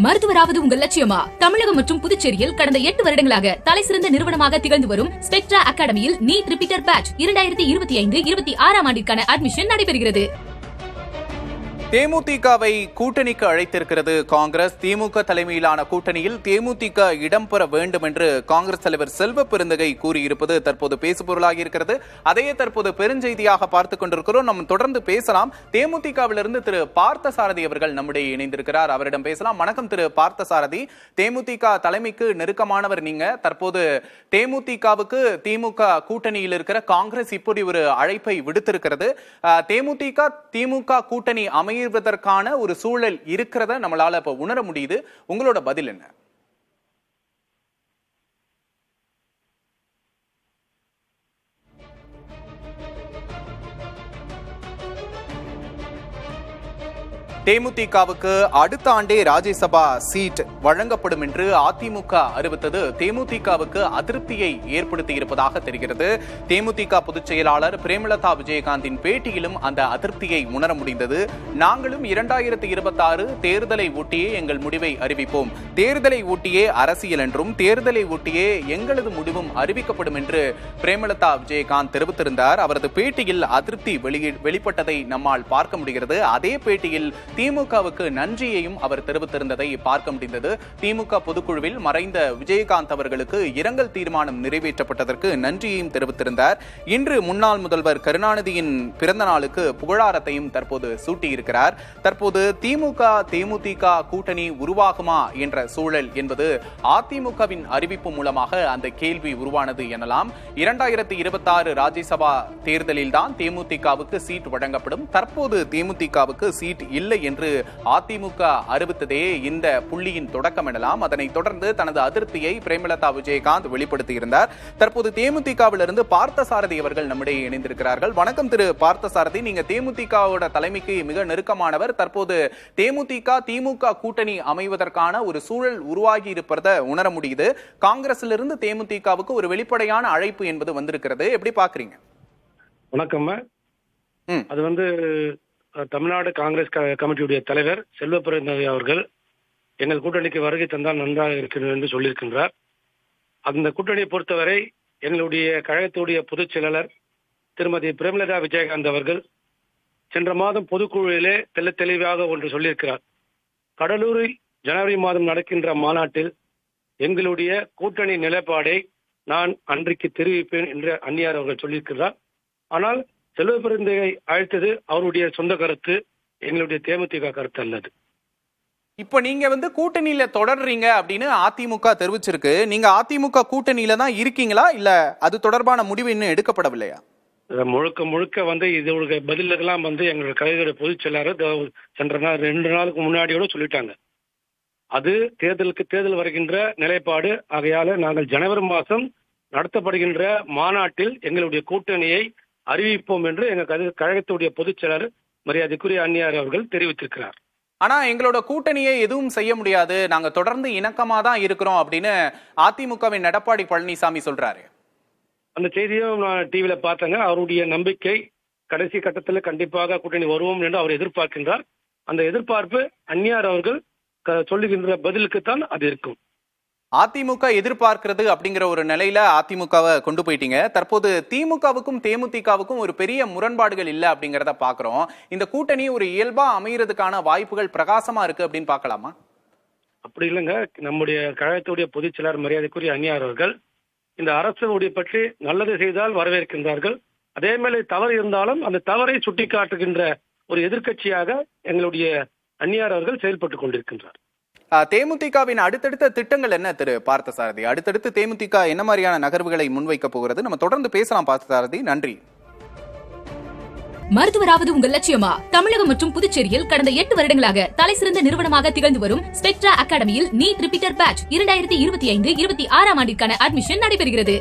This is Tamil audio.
மருத்துவராவது உங்கள் லட்சியமா? தமிழகம் மற்றும் புதுச்சேரியில் கடந்த 8 வருடங்களாக தலைசிறந்த நிறுவனமாக திகழ்ந்து வரும் ஸ்பெக்ட்ரா அகாடமியில் நீட் ரிப்பீட்டர் பேட்ச் 2025-26 ஆண்டிற்கான அட்மிஷன் நடைபெறுகிறது. தேமுதிகவை கூட்டணிக்கு அழைத்திருக்கிறது காங்கிரஸ். திமுக தலைமையிலான கூட்டணியில் தேமுதிக இடம்பெற வேண்டும் என்று காங்கிரஸ் தலைவர் செல்வ பெருந்தகை கூறியிருப்பது தற்போது பேசுபொருளாகி இருக்கிறது. அதையே தற்போது பெருஞ்செய்தியாக பார்த்துக் கொண்டிருக்கிறோம். நம்ம தொடர்ந்து பேசலாம். தேமுதிகவிலிருந்து திரு பார்த்தசாரதி அவர்கள் நம்முடைய இணைந்திருக்கிறார். அவரிடம் பேசலாம். வணக்கம் திரு பார்த்தசாரதி. தேமுதிக தலைமைக்கு நெருக்கமானவர் நீங்க. தற்போது தேமுதிகவுக்கு திமுக கூட்டணியில் இருக்கிற காங்கிரஸ் இப்படி ஒரு அழைப்பை விடுத்திருக்கிறது. திமுக கூட்டணி அமைவதற்கான ஒரு சூழல் இருக்கிறத நம்மளால இப்ப உணர முடியுது. உங்களோட பதில் என்ன? தேமுதிகவுக்கு அடுத்த ஆண்டே ராஜ்யசபா சீட் வழங்கப்படும் என்று அதிமுக அறிவித்தது தேமுதிகவுக்கு அதிருப்தியை ஏற்படுத்தி இருப்பதாக தெரிகிறது. தேமுதிக பொதுச் செயலாளர் பிரேமலதா விஜயகாந்தின் பேட்டியிலும் அந்த அதிருப்தியை உணர முடிந்தது. நாங்களும் 2026 தேர்தலை ஒட்டியே எங்கள் முடிவை அறிவிப்போம். தேர்தலை ஒட்டியே அரசியல் என்றும் தேர்தலை ஒட்டியே எங்களது முடிவும் அறிவிக்கப்படும் என்று பிரேமலதா விஜயகாந்த் தெரிவித்திருந்தார். அவரது பேட்டியில் அதிருப்தி வெளிப்பட்டதை நம்மால் பார்க்க முடிகிறது. அதே பேட்டியில் திமுகவுக்கு நன்றியையும் அவர் தெரிவித்திருந்ததை பார்க்க முடிந்தது. திமுக பொதுக்குழுவில் மறைந்த விஜயகாந்த் அவர்களுக்கு இரங்கல் தீர்மானம் நிறைவேற்றப்பட்டதற்கு நன்றியையும் தெரிவித்திருந்தார். இன்று முன்னாள் முதல்வர் கருணாநிதியின் பிறந்த நாளுக்கு புகழாரத்தையும் தற்போது சூட்டியிருக்கிறார். தற்போது தேமுதிக கூட்டணி உருவாகுமா என்ற சூழல் என்பது அதிமுகவின் அறிவிப்பு மூலமாக அந்த கேள்வி உருவானது எனலாம். 2026 ராஜ்யசபா தேர்தலில் தான் தேமுதிகவுக்கு சீட் வழங்கப்படும். தற்போது தேமுதிகவுக்கு சீட் இல்லை என்று அதிமுக அறிவித்ததே இந்த புள்ளியின் தொடக்கம் எனலாம். அதனைத் தொடர்ந்து தனது அதிருப்தியை பிரேமலதா விஜயகாந்த் வெளிப்படுத்தியிருந்தார். தற்போது தேமுதிகவிலிருந்து பார்த்தசாரதி அவர்கள் நம்மிடையே இணைந்திருக்கிறார்கள். வணக்கம் திரு பார்த்தசாரதி. நீங்க தேமுதிகவோட தலைமைக்கு மிக நெருக்கமானவர். தற்போது திமுக கூட்டணி அமைவதற்கான ஒரு சூழல் உருவாகி இருப்பதை உணர முடியுது. காங்கிரசிலிருந்து தேமுதிகவுக்கு ஒரு வெளிப்படையான அழைப்பு என்பது வந்திருக்கிறது. எப்படி பாக்குறீங்க? வணக்கம். அது தமிழ்நாடு காங்கிரஸ் கமிட்டியுடைய தலைவர் செல்வ பெருந்தகை அவர்கள் எங்கள் கூட்டணிக்கு வருகை தந்தால் நன்றாக இருக்கிறது என்று சொல்லியிருக்கின்றார். அந்த கூட்டணியை பொறுத்தவரை எங்களுடைய கழகத்துடைய பொதுச் செயலாளர் திருமதி பிரேமலதா விஜயகாந்த் அவர்கள் சென்ற மாதம் பொதுக்குழுவிலே தெளிவாக ஒன்று சொல்லியிருக்கிறார். கடலூரில் ஜனவரி மாதம் நடக்கின்ற மாநாட்டில் எங்களுடைய கூட்டணி நிலைப்பாடை நான் அன்றைக்கு தெரிவிப்பேன் என்று அந்நியார் அவர்கள் சொல்லியிருக்கிறார். ஆனால் செல்வ பெருந்தகை அழைத்தது அவருடைய சொந்த கருத்து, எங்களுடைய தேமுதிக கருத்து அல்லது. இப்ப நீங்க கூட்டணியில தொடர்றீங்க அப்படின்னு அதிமுக தெரிவிச்சிருக்கு. நீங்க அதிமுக கூட்டணியில தான் இருக்கீங்களா, இல்ல அது தொடர்பான முடிவு இன்னும் எடுக்கப்படவில்லையா? முழுக்க இதோட பதிலெல்லாம் எங்களுடைய கழக பொதுச் செயலாளர் சென்ற 2 நாளுக்கு முன்னாடியோட சொல்லிட்டாங்க. அது தேர்தல் வருகின்ற நிலைப்பாடு. ஆகையால நாங்கள் ஜனவரி மாதம் நடத்தப்படுகின்ற மாநாட்டில் எங்களுடைய கூட்டணியை அறிவிப்போம் என்று எங்க கழகத்துடைய பொதுச் செயலாளர் மரியாதைக்குரிய அந்நியார் அவர்கள் தெரிவித்திருக்கிறார். ஆனா எங்களோட கூட்டணியை எதுவும் செய்ய முடியாது, நாங்க தொடர்ந்து இணக்கமா தான் இருக்கிறோம் அப்படின்னு அதிமுகவின் எடப்பாடி பழனிசாமி சொல்றாரு. அந்த செய்தியும் நான் டிவியில பார்த்தேங்க. அவருடைய நம்பிக்கை கடைசி கட்டத்தில் கண்டிப்பாக கூட்டணி வருவோம் என்று அவர் எதிர்பார்க்கின்றார். அந்த எதிர்பார்ப்பு அந்நியார் அவர்கள் சொல்லுகின்ற பதிலுக்குத்தான் அது இருக்கும். அதிமுக எதிர்பார்க்கிறது அப்படிங்கிற ஒரு நிலையில அதிமுகவை கொண்டு போயிட்டீங்க. தற்போது திமுகவுக்கும் தேமுதிகவுக்கும் ஒரு பெரிய முரண்பாடுகள் இல்லை அப்படிங்கிறத பாக்குறோம். இந்த கூட்டணி ஒரு இயல்பா அமைகிறதுக்கான வாய்ப்புகள் பிரகாசமா இருக்கு அப்படின்னு பார்க்கலாமா? அப்படி இல்லைங்க. நம்முடைய கழகத்துடைய பொதுச் செயலாளர் மரியாதைக்குரிய அந்நியார் அவர்கள் இந்த அரசு பற்றி நல்லது செய்தால் வரவேற்கின்றார்கள். அதே மேலே தவறு இருந்தாலும் அந்த தவறை சுட்டிக்காட்டுகின்ற ஒரு எதிர்க்கட்சியாக எங்களுடைய அந்நியார் அவர்கள் செயல்பட்டுக் கொண்டிருக்கின்றார். தேமுதிகவின் அடுத்தடுத்த திட்டங்கள் என்ன திரு பார்த்தசாரதி? அடுத்தடுத்து தேமுதிக என்ன மாதிரியான நகர்வுகளை முன்வைக்க போகிறது? நம்ம தொடர்ந்து பேசலாம் பார்த்தசாரதி. நன்றி. மருத்துவராவது உங்கள் லட்சியமா? தமிழகம் மற்றும் புதுச்சேரியில் கடந்த 8 வருடங்களாக தலைசிறந்த நிறுவனமாக திகழ்ந்து வரும் ஸ்பெக்ட்ரா அகாடமியில் நீட் ரிப்பீட்டர் பேட்ச் 2025-26 ஆண்டிற்கான அட்மிஷன் நடைபெறுகிறது.